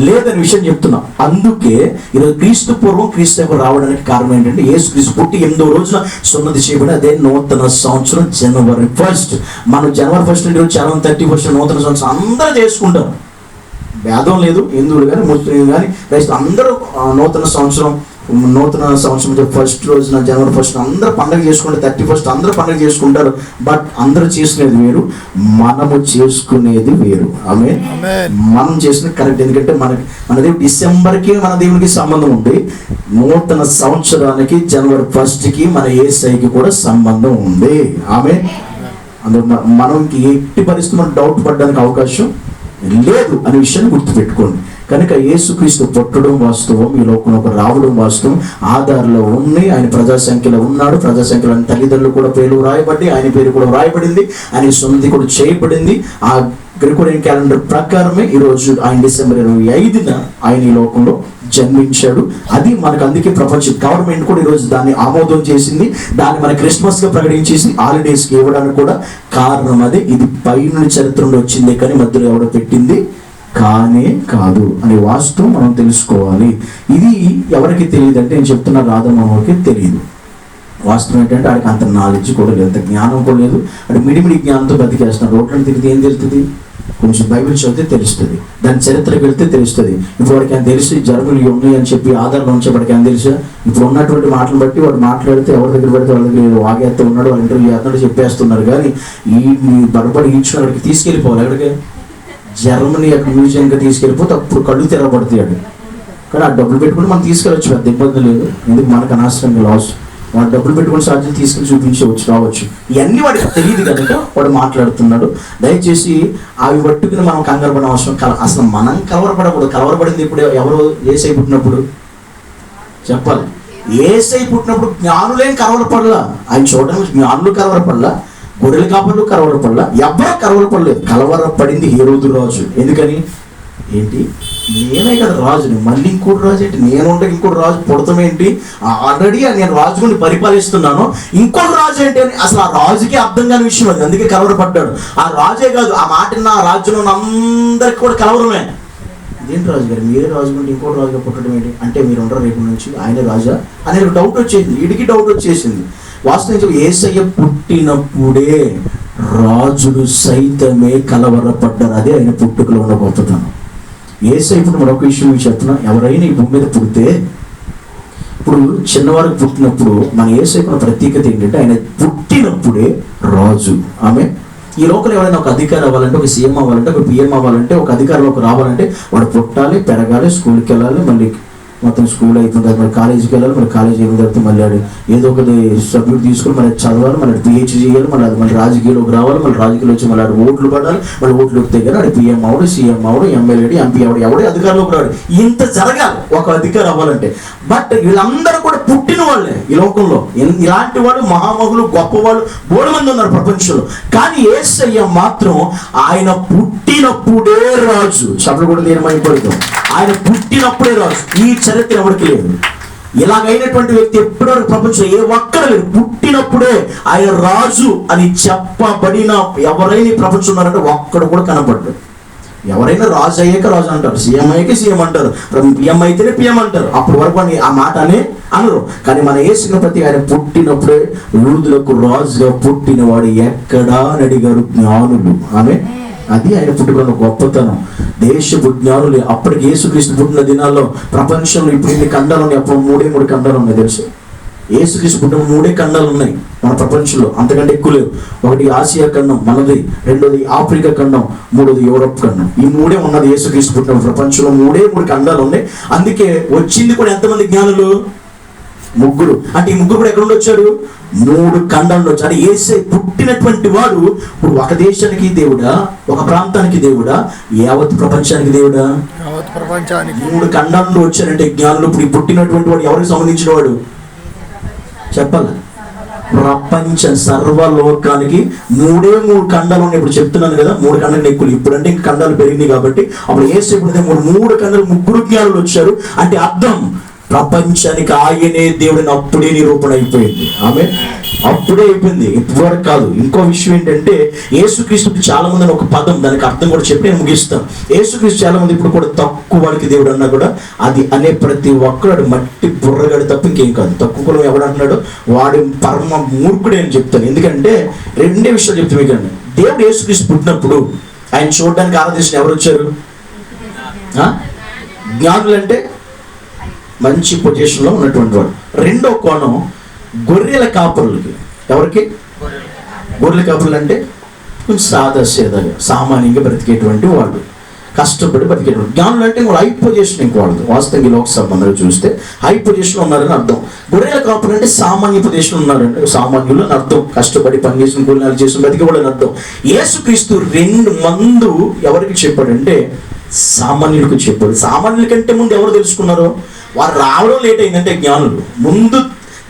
లేదని విషయం చెప్తున్నాం. అందుకే ఈరోజు క్రీస్తు పూర్వం క్రీస్తు రావడానికి కారణం ఏంటంటే యేసు క్రీస్తు పుట్టి 8వ రోజున సున్నతి చేయబడి, అదే నూతన సంవత్సరం జనవరి 1. మనం జనవరి 1 నుండి జనవరి 31 నూతన సంవత్సరం అందరూ చేసుకుంటారు. భేదం లేదు, హిందువులు కానీ ముస్లింలు కానీ క్రైస్తవులు అందరూ నూతన సంవత్సరం 1 రోజున జనవరి 1 అందరూ పండుగ చేసుకుంటారు. 31 అందరూ పండుగ చేసుకుంటారు. బట్ అందరూ చేసుకునేది వేరు, మనము చేసుకునేది వేరు. ఆమేన్. మనం చేసుకునేది కరెక్ట్. ఎందుకంటే మనది డిసెంబర్కి మన దేవునికి సంబంధం ఉంది, నూతన సంవత్సరానికి జనవరి 1కి మన యేసయ్యకి కూడా సంబంధం ఉంది. ఆమేన్. అందులో మనకి ఎట్టి పరిస్థితి మనం డౌట్ పడడానికి అవకాశం లేదు అనే విషయాన్ని గుర్తుపెట్టుకోండి. కనుక యేసుక్రీస్తు పుట్టడం వాస్తవం, ఈ లోకంలోకి రావడం వాస్తవం. ఆధార్లో ఉన్నాయి, ఆయన ప్రజాసంఖ్యలో ఉన్నాడు. ప్రజాసంఖ్యలో ఆయన తల్లిదండ్రులు కూడా పేర్లు రాయబడి, ఆయన పేరు కూడా రాయబడింది, ఆయన సొంతి కూడా చేయబడింది. ఆ గ్రెగోరియన్ క్యాలెండర్ ప్రకారమే ఈరోజు ఆయన డిసెంబర్ 25న ఆయన ఈ లోకంలో జన్మించాడు. అది మనకు అందుకే ప్రపంచ గవర్నమెంట్ కూడా ఈరోజు దాన్ని ఆమోదం చేసింది, దాన్ని మన క్రిస్మస్ గా ప్రకటించేసి హాలిడేస్కి ఇవ్వడానికి కూడా కారణం అదే. ఇది పైన చరిత్రలో వచ్చిందే కానీ మధ్యలో ఎవడో పెట్టింది కానే కాదు అనే వాస్తవం మనం తెలుసుకోవాలి. ఇది ఎవరికి తెలియదు అంటే నేను చెప్తున్న రాధమ్మకి తెలియదు. వాస్తవం ఏంటంటే ఆడికి అంత నాలెడ్జ్ కూడా లేదు, అంత జ్ఞానం కూడా లేదు. అంటే మిడిమిడి జ్ఞానంతో బతికేస్తున్నాడు. రోడ్లను తిరిగితే ఏం తెలుస్తుంది? కొంచెం బైబిల్ చదివితే తెలుస్తుంది, దాని చరిత్రకి వెళ్తే తెలుస్తుంది. ఇప్పుడు వాడికి ఆయన తెలిసి జర్మనీలు ఉన్నాయి అని చెప్పి ఆధారంలో ఉంచేవాడికి ఆయన తెలుసా? ఇప్పుడు ఉన్నటువంటి మాటలు బట్టి వాడు మాట్లాడితే ఎవరి దగ్గర పడితే వాళ్ళ దగ్గర వాగేస్తే ఉన్నాడు, వాళ్ళ ఇంటర్వ్యూ చేస్తున్నాడు చెప్పేస్తున్నారు. కానీ ఈ బడబడి ఇచ్చిన వాడికి తీసుకెళ్ళిపోవాలి. ఎక్కడికి? జర్మనీ యొక్క మ్యూజియంగా తీసుకెళ్ళిపోతే అప్పుడు కళ్ళు తెరబడతాడు. కానీ ఆ డబ్బులు పెట్టుకుని మనం తీసుకెళ్ళచ్చు, పెద్ద ఇబ్బంది లేదు. ఎందుకు మనకు అనవసరంగా లాస్. వాడు డబ్బులు పెట్టుకుని సాధ్యం తీసుకెళ్ళి చూపించవచ్చు, రావచ్చు. ఇవన్నీ వాడికి తెలియదు కనుక వాడు మాట్లాడుతున్నాడు. దయచేసి అవి పట్టుకుని మనం కంగారు పడిన అవసరం అసలు మనం కలవరపడకూడదు. కలవరపడింది ఇప్పుడు ఎవరు? యేసయ్య పుట్టినప్పుడు చెప్పాలి. యేసయ్య పుట్టినప్పుడు జ్ఞానులేం కలవరపడలా, ఆయన చూడడానికి జ్ఞానులు కలవరపడలా, గొర్రెల కాపర్లు కలవరపడలా, ఎవరు కలవరపడలేదు. కలవరపడింది హేరోదు రాజు. ఎందుకని? ఏంటి, నేనే కదా రాజుని, మళ్ళీ ఇంకోటి రాజు ఏంటి? నేను ఉంటే ఇంకోటి రాజు పుడతామేంటి? ఆల్రెడీ నేను రాజుని పరిపాలిస్తున్నాను, ఇంకోటి రాజు ఏంటి అని అసలు ఆ రాజుకి అర్థం కాని విషయం అది. అందుకే కలవరపడ్డాడు. ఆ రాజే కాదు, ఆ మాట ఆ రాజ్యంలో అందరికి కూడా కలవరమే. ఇదేంటి రాజు గారు, మీరే రాజు నుండి ఇంకోటి రాజుగా పుట్టడం ఏంటి అంటే మీరు ఉండరు రేపు నుంచి ఆయనే రాజా అనే డౌట్ వచ్చేసింది. వీడికి డౌట్ వచ్చేసింది. వాస్తవం యేసయ్య పుట్టినప్పుడే రాజులు సైతమే కలవరపడ్డారు. అదే ఆయన పుట్టుకలో ఉన్న గొప్పతనం. యేసయ్య ఇప్పుడు మరొక విషయం మీకు చెప్తున్నా. ఎవరైనా ఈ భూమి మీద పుడితే, ఇప్పుడు చిన్నవారికి పుట్టినప్పుడు మన యేసయ్యకున్న ప్రత్యేకత ఏంటంటే ఆయన పుట్టినప్పుడే రాజు. ఆమె ఈ లోకల్ ఎవరైనా ఒక అధికారి అవ్వాలంటే, ఒక సీఎం అవ్వాలంటే, ఒక పిఎం అవ్వాలంటే, ఒక అధికారంలోకి రావాలంటే వాడు పుట్టాలి, పెరగాలి, స్కూల్కి వెళ్ళాలి, మళ్ళీ మొత్తం స్కూల్ అయిపోయిన తర్వాత మరి కాలేజీకి వెళ్ళాలి, మరి కాలేజీ అయిన తర్వాత మళ్ళీ ఏదో ఒకటి సబ్జెక్ట్ తీసుకుని మళ్ళీ చదవాలి, మళ్ళీ పిహెచ్డీ చేయాలి, మళ్ళీ అది మళ్ళీ రాజకీయాల్లోకి రావాలి, మళ్ళీ రాజకీయాలు వచ్చి మళ్ళీ ఓట్లు పడాలి, మళ్ళీ ఓట్లు వస్తే కానీ అది పిఎం అవడు, సీఎం అవడు, ఎమ్మెల్యేడు, ఎంపీ అవడు, ఎవడే అధికారంలోకి రాడు. ఇంత జరగాలి ఒక అధికారం అవ్వాలంటే. బట్ వీళ్ళందరూ కూడా పుట్టిన వాళ్ళే ఈ లోకంలో. ఇలాంటి వాళ్ళు మహామహులు, గొప్పవాళ్ళు బోడు మంది ఉన్నారు ప్రపంచంలో. కానీ యేసయ్య మాత్రం ఆయన పుట్టినప్పుడే రాజు. చదువు కూడా తీర్మానిపడతాం, ఆయన పుట్టినప్పుడే రాజు. ఈ చరిత్ర ఎవరికి లేదు. ఇలాగైనటువంటి వ్యక్తి ఎప్పటివరకు ప్రపంచంలో ఏ ఒక్కరు లేరు. పుట్టినప్పుడే ఆయన రాజు అని చెప్పబడిన ఎవరైనా ప్రపంచం ఉన్నారంటే ఒక్కడు కూడా కనపడ్డాడు. ఎవరైనా రాజు అయ్యాక రాజు అంటారు, సీఎం అయ్యాక సీఎం అంటారు, పిఎం అయితేనే పిఎం అంటారు. అప్పటి వరకు అని ఆ మాట అనే అనరు. కానీ మన యేసుని ప్రతి ఆయన పుట్టినప్పుడే యూదులకు రాజుగా పుట్టినవాడు ఎక్కడా అని అడిగారు జ్ఞానులు. ఆమె అది ఆయన పుట్టుకున్న గొప్పతనం. దేశపు జ్ఞానులు అప్పటికి యేసుక్రీస్తు పుట్టిన దినాల్లో ప్రపంచంలో ఇప్పుడు ఇన్ని ఖండాలు ఉన్నాయి. అప్పుడు 3 ఖండాలు ఉన్నాయి తెలుసు. యేసుక్రీస్తు పుట్టిన 3 ఖండాలు ఉన్నాయి మన ప్రపంచంలో, అంతకంటే ఎక్కువ లేవు. ఒకటి ఆసియా ఖండం మనది, రెండోది ఆఫ్రికా ఖండం, మూడోది యూరోప్ ఖండం. ఈ 3 ఉన్నది యేసుక్రీస్తు పుట్టిన ప్రపంచంలో 3 ఖండాలు ఉన్నాయి. అందుకే వచ్చింది కూడా ఎంతమంది జ్ఞానులు? 3. అంటే ఈ 3 కూడా ఎక్కడ వచ్చాడు? 3 ఖండాల్లో వచ్చాడు. యేసయ్య పుట్టినటువంటి వాడు ఇప్పుడు ఒక దేశానికి దేవుడా, ఒక ప్రాంతానికి దేవుడా, యావత్ ప్రపంచానికి దేవుడా? 3 ఖండాల్లో వచ్చారంటే జ్ఞానులు. ఇప్పుడు ఈ పుట్టినటువంటి వాడు ఎవరికి సంబంధించిన వాడు చెప్పాలి? ప్రపంచ సర్వలోకానికి 3 ఖండాలు ఉన్నాయి. ఇప్పుడు చెప్తున్నాను కదా, 3 ఖండాలు ఎక్కువ. ఇప్పుడంటే ఇంక ఖండాలు పెరిగినాయి కాబట్టి అప్పుడు యేసయ్య పుట్టిన 3 ఖండాలు 3 జ్ఞానులు వచ్చారు. అంటే అర్థం ప్రపంచానికి ఆయనే దేవుడిని అప్పుడే నిరూపణ అయిపోయింది. ఆమె అప్పుడే అయిపోయింది, ఇప్పటివరకు కాదు. ఇంకో విషయం ఏంటంటే యేసుక్రీస్తుకి చాలా మంది ఒక పదం, దానికి అర్థం కూడా చెప్పి నేను ముగిస్తాను. యేసుక్రీస్తు చాలా మంది ఇప్పుడు కూడా తక్కువ వాడికి దేవుడు అన్నా కూడా అది అనే ప్రతి ఒక్కడు మట్టి బుర్రగాడు తప్ప ఇంకేం కాదు. తక్కువ కులం ఎవడు అంటున్నాడు వాడి పరమ మూర్ఖుడే అని చెప్తాను. ఎందుకంటే రెండే విషయాలు చెప్తాను మీకు. దేవుడు యేసుక్రీస్తు పుట్టినప్పుడు ఆయన చూడడానికి ఆరాధించిన ఎవరు వచ్చారు? జ్ఞానులు, అంటే మంచి పొజిషన్లో ఉన్నటువంటి వాడు. రెండో కోణం గొర్రెల కాపరులకి. ఎవరికి? గొర్రెల కాపరులు అంటే కొంచెం సాదాసీదాగా సామాన్యంగా బ్రతికేటువంటి వాళ్ళు, కష్టపడి బతికేటువంటి. జ్ఞానులు అంటే వాళ్ళు హై పొజిషన్ ఇంకోళ్ళు. వాస్తవంగా లోక సంబంధాలు చూస్తే హై పొజిషన్లో ఉన్నారని అర్థం. గొర్రెల కాపులు అంటే సామాన్య పొజిషన్లో ఉన్నారంటే సామాన్యులు అని అర్థం. కష్టపడి పని చేసిన కూలినాలు చేసిన బతికేవాడు అని అర్థం. యేసుక్రీస్తు రెండు మందు ఎవరికి చెప్పాడంటే సామాన్యులకు చెప్పాడు. సామాన్యుల కంటే ముందు ఎవరు తెలుసుకున్నారో వారు రావడం లేట్ అయిందంటే జ్ఞానులు. ముందు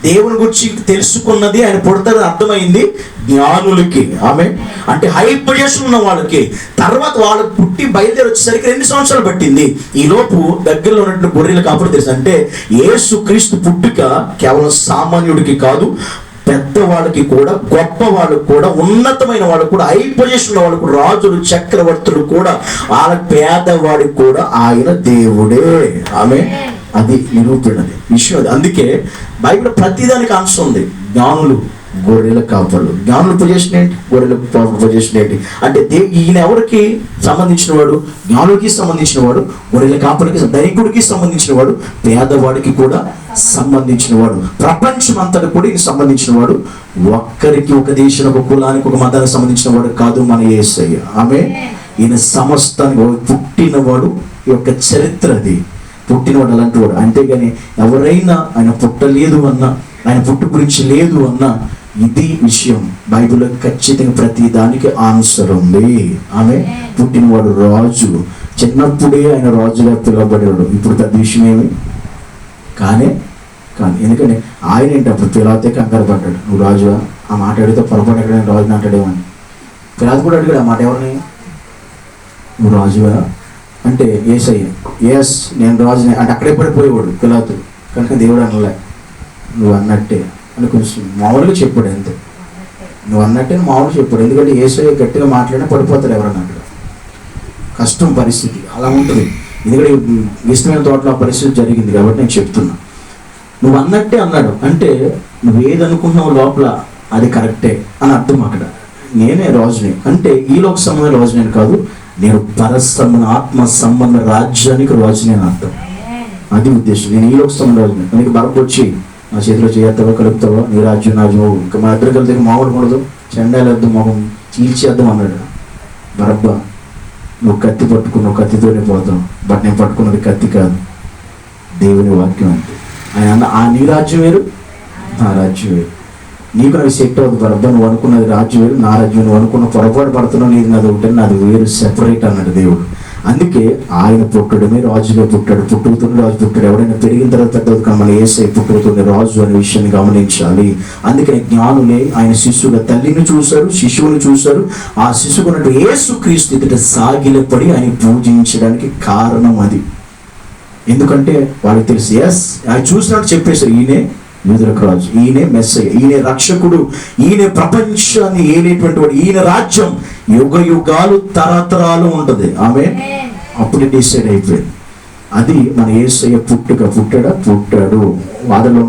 దేవుని గురించి తెలుసుకున్నది ఆయన పుడతారని అర్థమైంది జ్ఞానులకి. ఆమె అంటే హై పొజిషన్ ఉన్న వాళ్ళకి. తర్వాత వాళ్ళు పుట్టి బయలుదేరి వచ్చేసరికి 2 సంవత్సరాలు పట్టింది. ఈ లోపు దగ్గరలో ఉన్నటువంటి గొర్రెల కాపుడు తెలుసు. అంటే యేసుక్రీస్తు పుట్టుక కేవలం సామాన్యుడికి కాదు, పెద్దవాళ్ళకి కూడా, గొప్ప వాళ్ళకు కూడా, ఉన్నతమైన వాళ్ళకు కూడా, హై పొజిషన్ ఉన్న వాళ్ళకు, రాజులు చక్రవర్తులు కూడా, వాళ్ళ పేదవాడికి కూడా ఆయన దేవుడే. ఆమె అది నిరూపణది విషయం అది. అందుకే బైబిల్ ప్రతిదానికి ఆన్సర్ ఉంది. జ్ఞానులు, గొర్రెల కాపర్లు. జ్ఞానుల పొజిషన్ ఏంటి? గొర్రెల పొజిషన్ ఏంటి? అంటే ఈయన ఎవరికి సంబంధించిన వాడు? జ్ఞానులకి సంబంధించిన వాడు, గొర్రెల కాపర్లకి, ధనికుడికి సంబంధించిన వాడు, పేదవాడికి కూడా సంబంధించిన వాడు, ప్రపంచం అంతటి కూడా ఈయన సంబంధించిన వాడు. ఒక్కరికి, ఒక దేశానికి, ఒక కులానికి, ఒక మతానికి సంబంధించిన వాడు కాదు మన యేసయ్య. ఆమె ఈయన సమస్తానికి పుట్టినవాడు. ఈ యొక్క చరిత్ర అది. పుట్టినవాడు అలాంటి వాడు. అంతేగాని ఎవరైనా ఆయన పుట్టలేదు అన్నా, ఆయన పుట్టు గురించి లేదు అన్నా, ఇది విషయం బైబిల్లో ఖచ్చితంగా ప్రతి దానికి ఆన్సర్ ఉంది. ఆమె పుట్టినవాడు రాజు. చిన్నప్పుడే ఆయన రాజుగా పిలువబడేవాడు. ఇప్పుడు పెద్ద విషయం ఏమి కాదు. ఎందుకంటే ఆయన ఏంటి అప్పుడు పిలాతే కంగారు పడ్డాడు. నువ్వు రాజువా? ఆ మాట అడిగితే పొరపాటు ఎక్కడ రాజుని అంటాడేమని. పిలాత్ కూడా అడిగాడు ఆ మాట ఎవరిని? నువ్వు రాజువా అంటే యేసయ్య, ఎస్ నేను రాజునే అంటే అక్కడే పడిపోయేవాడు పిలాతు. కనుక దేవుడు అనలే, నువ్వు అన్నట్టే అని కొంచెం మామూలుగా చెప్పాడు. అంతే, నువ్వు అన్నట్టే మామూలుగా చెప్పాడు. ఎందుకంటే యేసయ్య గట్టిగా మాట్లాడినా పడిపోతారు ఎవరన్నా. అక్కడ కష్టం పరిస్థితి అలా ఉంటుంది. ఎందుకంటే ఇష్టమైన తోటలో ఆ పరిస్థితి జరిగింది కాబట్టి నేను చెప్తున్నా. నువ్వు అన్నట్టే అన్నాడు అంటే నువ్వేది అనుకుంటున్నావు లోపల అది కరెక్టే అని అర్థం. అక్కడ నేనే రాజుని అంటే ఈ లోక సంబంధ రాజు నేను కాదు, నేను పరసంబంధ ఆత్మ సంబంధ రాజ్యానికి రాజుని అని అర్థం. అది ఉద్దేశం. నేను ఈ లోక సంబంధ రాజుని. నీకు బరకు వచ్చి నా చేతిలో చేస్తావో కలుపుతావో, నీ రాజ్యం రాజు, ఇంకా మా ఇద్దరు కలిసి మామూలు కూడదు, చెండాలేద్దాం, మొహం చీల్చేద్దాం అన్నాడు. బరబ్బా, నువ్వు కత్తి పట్టుకున్నావు, కత్తితోనే పోతావు. బట్ నేను పట్టుకున్నది కత్తి కాదు, దేవుని వాక్యం. అంటే ఆయన నీ రాజ్యం వేరు, నా రాజ్యం వేరు. నీకు నాకు సెట్ అవుతుంది బరబ్బా. నువ్వు అనుకున్నది రాజ్యం వేరు, నా రాజ్యం. నువ్వు అనుకున్న పొరపాటు పడుతున్నావు, నీది నాది ఒకటి, నాది వేరు, సెపరేట్ అన్నాడు దేవుడు. అందుకే ఆయన పుట్టడమే రాజుగా పుట్టాడు. పుట్టుకుతున్న రాజు పుట్టాడు. ఎవడైనా పెరిగిన తర్వాత పెద్దది కానీ మన యేసయ్య పుట్టుకుతున్న రాజు అనే విషయాన్ని గమనించాలి. అందుకని జ్ఞానులే ఆయన శిశువుగా తల్లిని చూశారు, శిశువుని చూశారు. ఆ శిశువునట్టు యేసుక్రీస్తు ఎదుట సాగిలపడి ఆయన పూజించడానికి కారణం అది. ఎందుకంటే వాళ్ళకి తెలుసు, ఎస్ ఆయన చూసినట్టు చెప్పేశారు, ఈయనే యూదులకు రాజు, ఈయనే మెస్సయ్య, ఈయనే రక్షకుడు, ఈయనే ప్రపంచాన్ని ఏలేటువంటి వాడు, ఈయన రాజ్యం యుగ యుగాలు తరతరాలు ఉంటుంది. ఆమె అప్పుడు డిసైడ్ అయిపోయింది. అది మన యేసయ్య పుట్టాడు. వాదనలు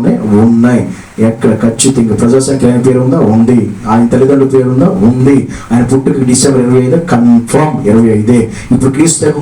ఉన్నాయి. ఎక్కడ ఖచ్చితంగా ప్రజాసంఖ్య ఆయన పేరు ఉందా? ఉంది. ఆయన తల్లిదండ్రుల పేరు ఉందా? ఉంది. ఆయన పుట్టుక డిసెంబర్ 25 కన్ఫర్మ్ 25. ఇప్పుడు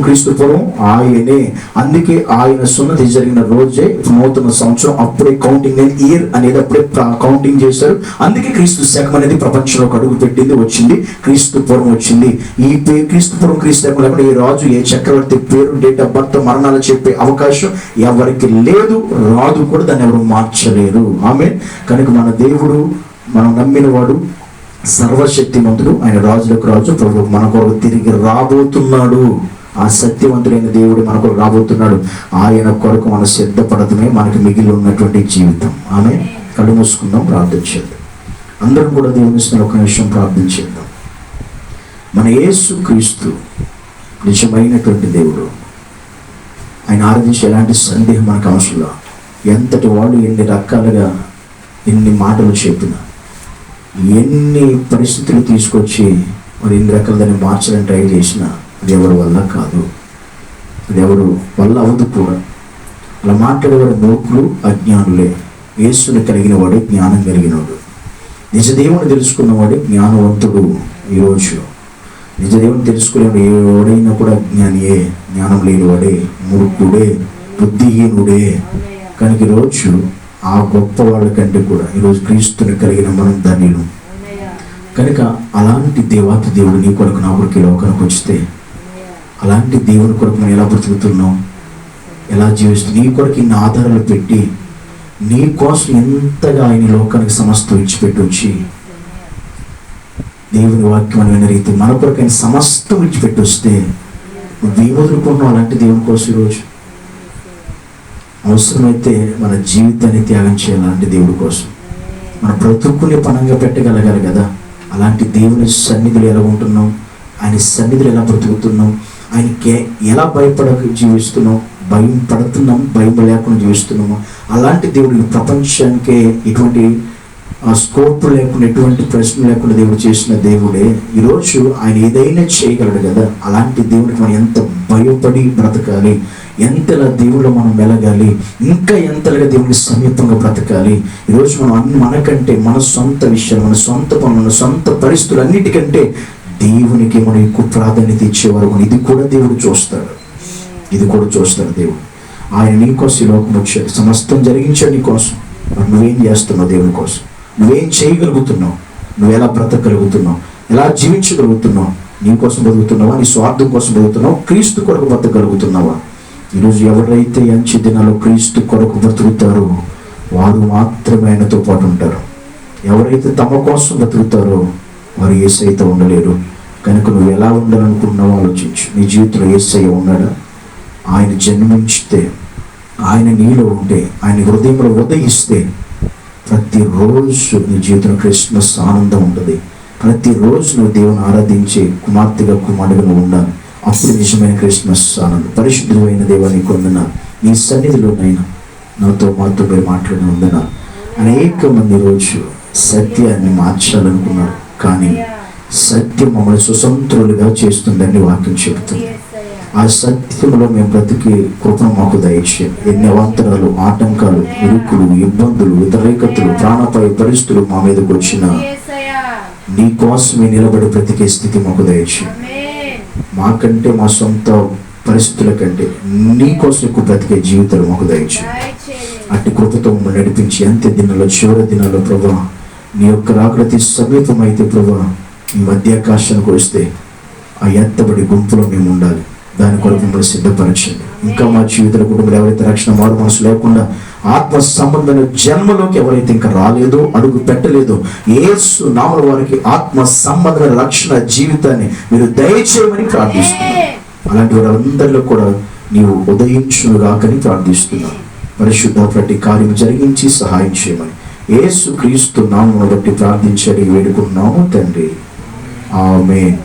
క్రీస్తు పూర్వం ఆయనే. అందుకే ఆయన సున్నతి జరిగిన రోజే నూతన సంవత్సరం. అప్పుడే కౌంటింగ్ ఇయర్ అనేది అప్పుడే కౌంటింగ్ చేశారు. అందుకే క్రీస్తు శకం అనేది ప్రపంచంలోకి అడుగు పెట్టింది, వచ్చింది. క్రీస్తు పూర్వం వచ్చింది. ఈ పేరు క్రీస్తు పూర్వం, క్రీస్తు శకం లేకుండా ఏ రాజు, ఏ చక్రవర్తి పేరు, డేట్ ఆఫ్ బర్త్, మరణాలు చెప్పే అవకాశం ఎవరికి లేదు, రాదు కూడా. దాన్ని ఎవరు మార్చలేరు. ఆమె కనుక మన దేవుడు, మనం నమ్మిన వాడు సర్వశక్తిమంతుడు, ఆయన రాజులకు రాజు, ప్రభు మన కొరకు తిరిగి రాబోతున్నాడు. ఆ సత్యవంతుడైన దేవుడు మన కొరకు రాబోతున్నాడు. ఆయన కొరకు మనం సిద్ధపడటమే మనకి మిగిలి ఉన్నటువంటి జీవితం. ఆమె కళ్ళు మూసుకుందాం, ప్రార్థన చేద్దాం. అందరం కూడా దేవుని ఒక నిమిషం ప్రార్థన చేద్దాం. మన యేసుక్రీస్తు నిజమైనటువంటి దేవుడు. ఆయన ఆరాధించే ఎలాంటి సందేహం మనకు అవసరం. ఎంతటి వాళ్ళు ఎన్ని రకాలుగా ఎన్ని మాటలు చెప్పిన, ఎన్ని పరిస్థితులు తీసుకొచ్చి మరి ఎన్ని రకాల దాన్ని మార్చడానికి ట్రై చేసిన, అది ఎవరి వల్ల కాదు, అది ఎవరు వల్ల అవ్వదు కూడా. అలా మాట్లాడేవాడు మూర్ఖులు, అజ్ఞానులే. యేసుని కలిగిన వాడే జ్ఞానం కలిగినవాడు. నిజదేవుని తెలుసుకున్నవాడే జ్ఞానవంతుడు. ఈరోజు నిజదేవుని తెలుసుకునేవాడు ఎవడైనా కూడా అజ్ఞానియే, జ్ఞానం లేనివాడే, మూర్ఖుడే, బుద్ధిహీనుడే. కనుక ఈరోజు ఆ గొప్ప వాళ్ళ కంటే కూడా ఈరోజు క్రీస్తుని కలిగిన మనం ధన్యులు. కనుక అలాంటి దేవాతి దేవుడు నీ కొరకు నా కొరకు ఈ లోకానికి వచ్చితే, అలాంటి దేవుని కొరకు మనం ఎలా బ్రతుకుతున్నాం, ఎలా జీవిస్తున్నాం? నీ కొరకు ఇన్ని ఆధారాలు పెట్టి నీ కోసం ఎంతగా ఆయన లోకానికి సమస్తం విడిచిపెట్టి వచ్చి, దేవుని వాక్యం అని విన్న రీతి మన కొరకు ఆయన సమస్తం విడిచిపెట్టి వస్తే నువ్వేం వదులుకున్నావు అలాంటి దేవుని కోసం? ఈరోజు అవసరమైతే మన జీవితాన్ని త్యాగం చేయాలంటే దేవుడి కోసం మన బ్రతుకుని పణంగా పెట్టగలగాలి కదా. అలాంటి దేవుని సన్నిధిలో ఎలా ఉంటున్నాం, ఆయన సన్నిధిలో ఎలా బ్రతుకుతున్నాం, ఆయనకి ఎలా భయపడక జీవిస్తున్నాం, భయం పడుతున్నాం, భయం లేకుండా జీవిస్తున్నాము. అలాంటి దేవుడిని ప్రపంచానికి ఎటువంటి స్కోప్ లేకుండా, ఎటువంటి ప్రశ్న లేకుండా దేవుడు చేసిన దేవుడే ఈరోజు ఆయన ఏదైనా చేయగలడు కదా. అలాంటి దేవుడికి మనం ఎంత భయపడి బ్రతకాలి, ఎంతలా దేవుళ్ళు మనం మెలగాలి, ఇంకా ఎంతలాగా దేవుడికి సమీపంగా బ్రతకాలి. ఈరోజు మనం మనకంటే మన సొంత విషయాలు, మన సొంత పనులు, మన సొంత పరిస్థితులు అన్నిటికంటే దేవునికి మనం ఎక్కువ ప్రాధాన్యత ఇచ్చేవారు. ఇది కూడా దేవుడు చూస్తాడు, ఇది కూడా చూస్తాడు దేవుడు. ఆయన నీకోసం ఈ లోకం వచ్చాడు, సమస్తం జరిగించాడు నీకోసం. మరి నువ్వేం చేస్తున్నావు దేవుని కోసం? నువ్వేం చేయగలుగుతున్నావు? నువ్వు ఎలా బ్రతకగలుగుతున్నావు? ఎలా జీవించగలుగుతున్నావు? నీ కోసం బతుకుతున్నావా? నీ స్వార్థం కోసం బతుకుతున్నావు? క్రీస్తు కొరకు బ్రతకగలుగుతున్నావా? ఈరోజు ఎవరైతే అంచె దినాల్లో క్రీస్తు కొరకు బ్రతుకుతారో వారు మాత్రమే ఆయనతో పాటు ఉంటారు. ఎవరైతే తమ కోసం బ్రతుకుతారో వారు యేసయ్యతో ఉండలేరు. కనుక నువ్వు ఎలా ఉండాలనుకున్నావో ఆలోచించు. నీ జీవితంలో యేసయ్య ఉన్నాడా? ఆయన జన్మించితే, ఆయన నీలో ఉంటే, ఆయన హృదయంలో ఉదయిస్తే ప్రతిరోజు నీ జీవితంలో క్రిస్మస్ ఆనందం ఉంటుంది. ప్రతిరోజు నువ్వు దేవుని ఆరాధించే కుమార్తెగా, కుమారుడుగా నువ్వు ఉండాలి. అప్పుడు నిజమైన క్రిస్మస్ ఆనందం. పరిశుద్ధుడైన దేవానికి వందనాలు. నీ సన్నిధిలోనైనా నాతో మాతో మీరు మాట్లాడిన వందనాలు. అనేక మంది రోజు సత్యాన్ని మార్చాలనుకున్నారు, కానీ సత్యం మమ్మల్ని స్వతంత్రులుగా చేస్తుందని వాక్యం చెబుతుంది. ఆ సత్యంలో మేము బ్రతికి కృపను మాకు దయచేయండి. ఎన్ని అవాంతరాలు, ఆటంకాలు, ఇరుకులు, ఇబ్బందులు, వ్యతిరేకతలు, ప్రాణాపాయ పరిస్థితులు మా మీదకి వచ్చిన నీ కోసమే నిలబడి బ్రతికే స్థితి మాకు దయచేయండి. మాకంటే, మా సొంత పరిస్థితుల కంటే నీ కోసం ఎక్కువ బ్రతికే జీవితాలు మాకు దయచేయండి. అట్టి కృపతో మమ్మల్ని నడిపించి అంత్య దినాల్లో, చివరి దినాల్లో ప్రభా నీ యొక్క రాకడ సమీపమైతే ప్రభా ఈ మధ్యాకాశానికి వస్తే ఆ ఎత్తబడి గుంపులో మేము ఉండాలి. దాని కొరకు మిమ్మల్ని సిద్ధపరచండి. ఇంకా మా జీవితాల కుటుంబంలో ఎవరైతే రక్షణ మారు మనసు లేకుండా ఆత్మ సంబంధమైన జన్మలోకి ఎవరైతే ఇంకా రాలేదో, అడుగు పెట్టలేదో, యేసు నామములో వారికి ఆత్మ సంబంధమైన రక్షణ జీవితాన్ని మీరు దయచేయమని ప్రార్థిస్తున్నాను. అలాంటి వారందరిలో కూడా నీవు ఉదయించునుగాకని ప్రార్థిస్తున్నాను. పరిశుద్ధ ప్రతి కార్యం జరిగించి సహాయం చేయమని యేసు క్రీస్తు నామమును బట్టి ప్రార్థించడి వేడుకున్నాము తండ్రి. ఆమేన్.